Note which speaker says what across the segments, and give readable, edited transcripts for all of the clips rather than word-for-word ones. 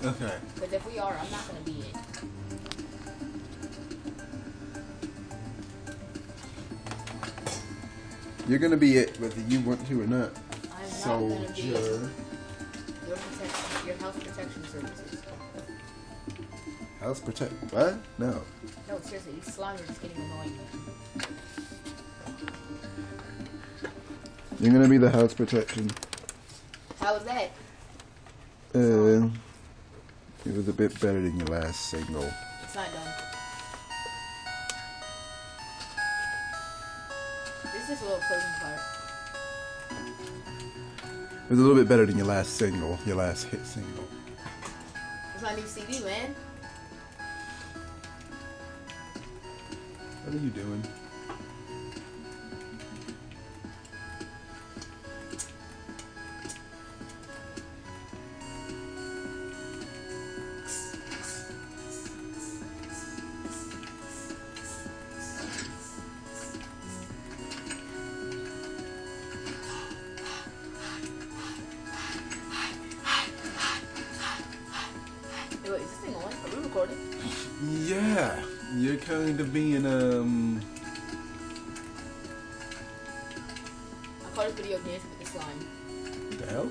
Speaker 1: Okay.
Speaker 2: Because if we are, I'm not gonna be it.
Speaker 1: You're gonna be it whether you want to or not.
Speaker 2: I'm not gonna be it.
Speaker 1: Soldier.
Speaker 2: Your health protection services.
Speaker 1: House protect. What? No.
Speaker 2: No, seriously, these slimes are just getting annoying.
Speaker 1: You're gonna be the house protection.
Speaker 2: How was that?
Speaker 1: It was a bit better than your last single.
Speaker 2: It's not done. This is a little closing part.
Speaker 1: It was a little bit better than your last single, your last hit single.
Speaker 2: It's my new CD, man.
Speaker 1: What are you doing?
Speaker 2: Hey, wait, is this thing on? Are we recording?
Speaker 1: Yeah, you're kind of being
Speaker 2: I caught a video of dancing with the slime.
Speaker 1: What the hell?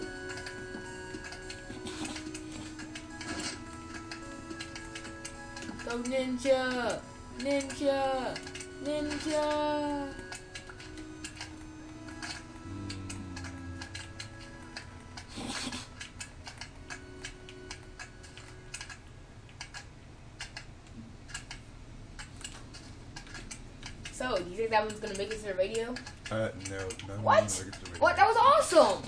Speaker 2: Go ninja! Ninja! Ninja! So, do you think that one's gonna make it to the radio?
Speaker 1: No.
Speaker 2: What? What? That was awesome!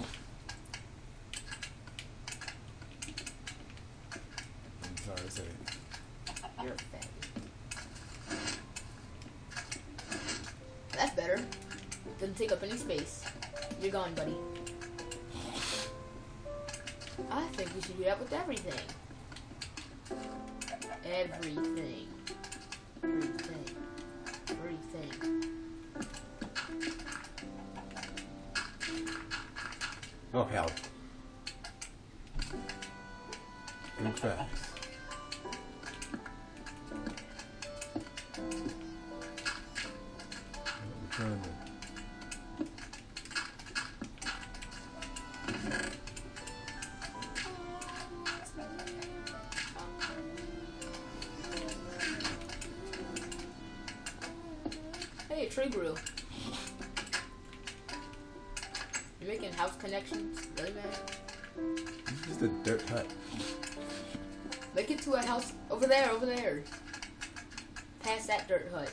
Speaker 1: I'm sorry to say it.
Speaker 2: You're a fat. That's better. Doesn't take up any space. You're gone, buddy. I think we should do that with everything. Everything. Everything. Everything.
Speaker 1: Oh hell. Think fast. I'm trying to.
Speaker 2: Hey, a tree grew. You're making house connections? Really, man?
Speaker 1: This is the dirt hut.
Speaker 2: Make it to a house over there, over there. Past that dirt hut.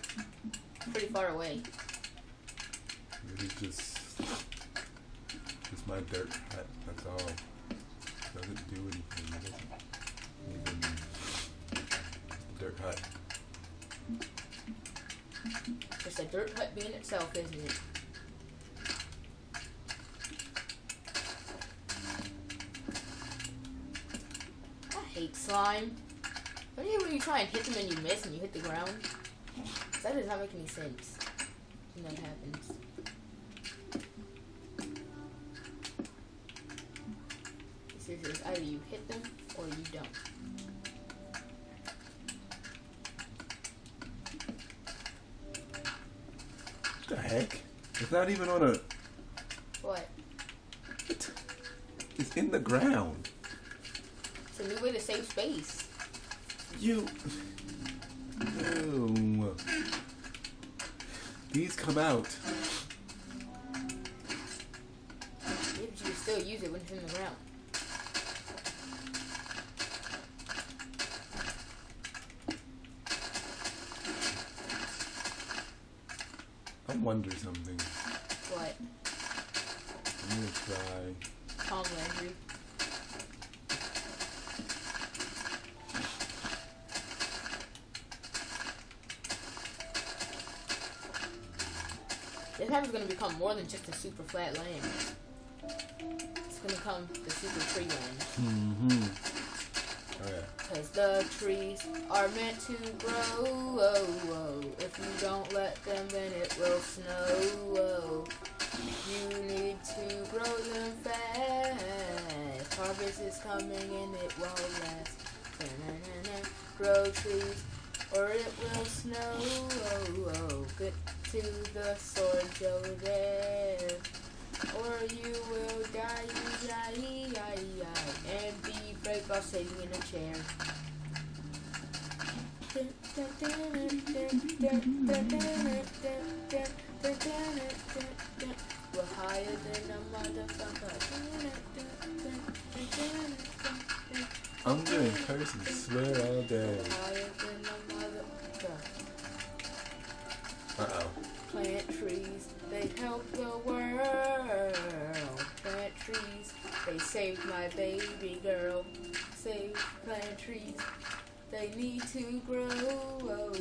Speaker 2: Pretty far away.
Speaker 1: It is just my dirt hut. That's all. Doesn't do anything. It doesn't even dirt hut.
Speaker 2: Just a dirt hut being itself, isn't it? I hate slime. Don't you hate when you try and hit them and you miss and you hit the ground? That does not make any sense when that happens. Seriously, it's either you hit them or you don't.
Speaker 1: What the heck? It's not even on a.
Speaker 2: What?
Speaker 1: It's in the ground.
Speaker 2: It's a new way to save space.
Speaker 1: You. No. These come out.
Speaker 2: Yeah, but you can still use it when it's in the ground.
Speaker 1: I wonder something.
Speaker 2: What?
Speaker 1: I'm gonna try.
Speaker 2: Tom Landry. This map is going to become more than just a super flat land. It's going to become the super tree land.
Speaker 1: Mm-hmm. Oh yeah.
Speaker 2: Because the trees are meant to grow. Oh, oh. If you don't let them, then it will snow. Oh. You need to grow them fast. Harvest is coming and it won't last. Na-na-na-na. Grow trees or it will snow. Oh, oh. Get to the sword, Joseph, or you will die, and be brave while sitting in a chair. We're higher than a motherfucker.
Speaker 1: I'm doing curse and swear all day.
Speaker 2: We're higher than a motherfucker.
Speaker 1: Uh-oh.
Speaker 2: Plant trees, they help the world. Plant trees, they saved my baby girl. Save plant trees, they need to grow. Oh, oh.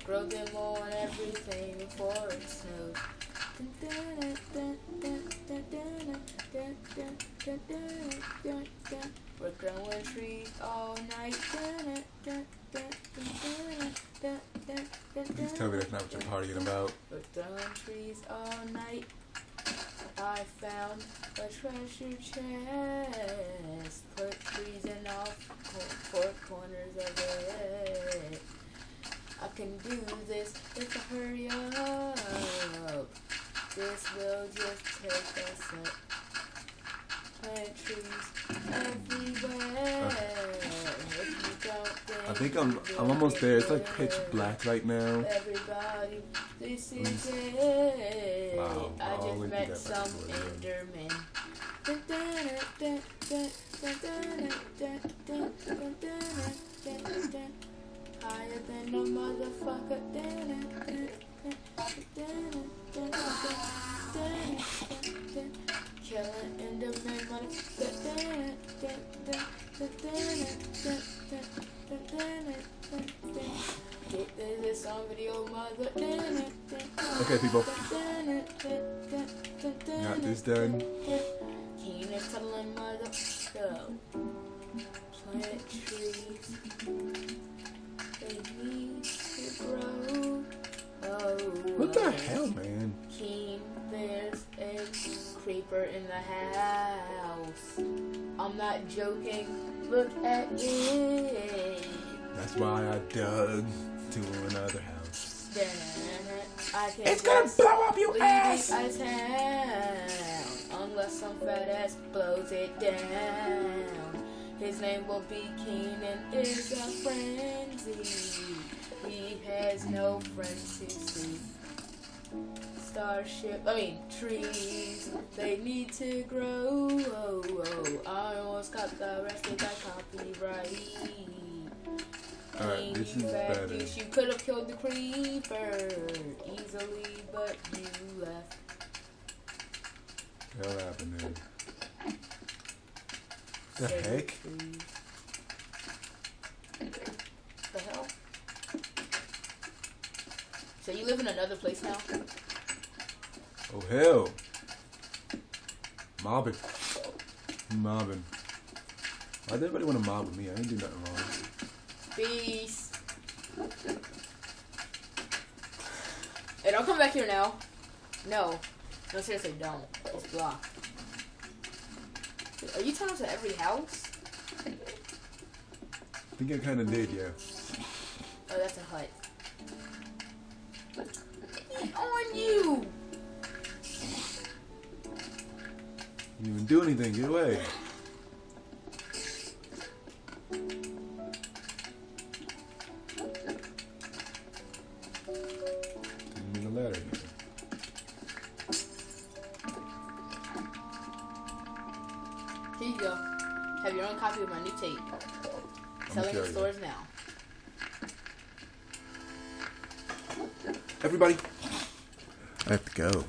Speaker 2: Grow them on everything before it snows. We're growing trees all night.
Speaker 1: Please tell me that's not what you're partying about.
Speaker 2: We're growing trees all night. I found a treasure chest. Put trees in all four corners of it. I can do this if I hurry up. This will just take us up. Plant trees everywhere. If you don't, then
Speaker 1: I think I'm almost there. It's like pitch black right now.
Speaker 2: Everybody, this is it.
Speaker 1: Wow,
Speaker 2: I
Speaker 1: all
Speaker 2: just
Speaker 1: we
Speaker 2: met
Speaker 1: did that
Speaker 2: some
Speaker 1: much more,
Speaker 2: Endermen. Higher than a motherfucker. Killing Enderman motherfucker. Get this on video, mother.
Speaker 1: Okay, people. Got this done.
Speaker 2: Keen is telling mother, go. Plant trees. They need to grow. Oh,
Speaker 1: What the hell, man?
Speaker 2: Keen, there's a creeper in the house. I'm not joking. Look at it.
Speaker 1: That's why I dug to another house.
Speaker 2: I can
Speaker 1: It's gonna blow up your
Speaker 2: leave
Speaker 1: ass!
Speaker 2: this town unless some fat ass blows it down. His name will be Keenan is a frenzy. He has no friends to see. Trees, they need to grow. Oh, oh. I almost got arrested by copyright.
Speaker 1: Alright, this is better.
Speaker 2: You could have killed the creeper easily, but you left.
Speaker 1: What happened there? The
Speaker 2: Save
Speaker 1: heck?
Speaker 2: trees. The hell? So you live in another place now?
Speaker 1: Oh hell! Mobbing. Mobbing. Why does everybody want to mob with me? I didn't do nothing wrong.
Speaker 2: Peace. Hey, don't come back here now. No. No, seriously, don't. It's blocked. Are you turning to every house?
Speaker 1: I think I kind of did, yeah.
Speaker 2: Oh, that's a hut. On you!
Speaker 1: You didn't even do anything. Get away. Didn't mean a ladder here.
Speaker 2: Here you go. Have your own copy of my new tape. Selling in
Speaker 1: curious.
Speaker 2: stores now.
Speaker 1: Everybody. I have to go.